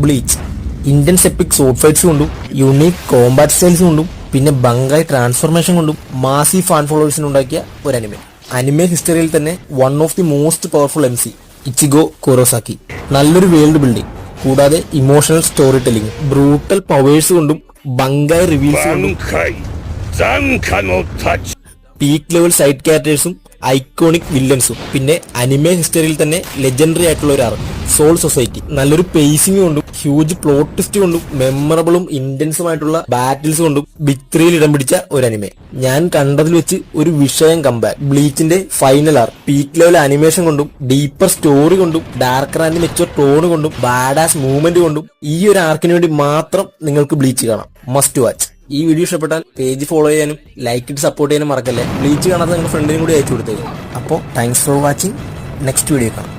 Bleach intense EPIC സോഡ് fights കൊണ്ടും unique Kombat styles കൊണ്ടും പിന്നെ ബങ്കായി ട്രാൻസ്ഫോർമേഷൻ കൊണ്ടും മാസി ഫാൻ ഫോളോവേഴ്സിന് ഉണ്ടാക്കിയ ഒരു അനിമെ ഹിസ്റ്ററിയിൽ തന്നെ one of the most powerful MC Ichigo കുറോസാക്കി. നല്ലൊരു വേൾഡ് ബിൽഡിംഗ് കൂടാതെ emotional story telling, brutal powers കൊണ്ടും ബങ്കായി റിവീൽസ് കൊണ്ടും പീക്ക് ലെവൽ സൈഡ് ക്യാരക്ടേഴ്സും ഐക്കോണിക് വില്ലൻസും പിന്നെ അനിമെ ഹിസ്റ്ററിയിൽ തന്നെ ലെജൻഡറി ആയിട്ടുള്ള ഒരു ആർമി സോൾ സൊസൈറ്റി. നല്ലൊരു പേസിംഗ് കൊണ്ടും ഹ്യൂജ് പ്ലോട്ട് ട്വിസ്റ്റ് കൊണ്ടും മെമ്മറബിളും ഇന്റൻസുമായിട്ടുള്ള ബാറ്റിൽസ് കൊണ്ടും ബിഗ് 3 ഇടം പിടിച്ച ഒരു അനിമെ. ഞാൻ കണ്ടതിൽ വെച്ച് ഒരു വിഷയം കമ്പാക്ക്. ബ്ലീച്ചിന്റെ ഫൈനൽ ആർക്ക് പീക്ക് ലെവൽ അനിമേഷൻ കൊണ്ടും ഡീപ്പർ സ്റ്റോറി കൊണ്ടും ഡാർക്കർ ആൻഡ് മെച്ചുവർ ടോൺ കൊണ്ടും ബാഡാസ് മൂവ്മെന്റ് കൊണ്ടും ഈ ഒരു ആർക്കിന് വേണ്ടി മാത്രം നിങ്ങൾക്ക് ബ്ലീച്ച് കാണാം. Must watch. ഈ വീഡിയോ ഇഷ്ടപ്പെട്ടാൽ പേജ് ഫോളോ ചെയ്യാനും ലൈക്ക് ഇട്ട് സപ്പോർട്ട് ചെയ്യാനും മറക്കല്ലേ. ബ്ലീച്ച് കാണാതെ നിങ്ങളുടെ ഫ്രണ്ടിനും കൂടി അയച്ചു കൊടുത്തേക്കും. അപ്പോൾ thanks for watching. Next video കാണാം.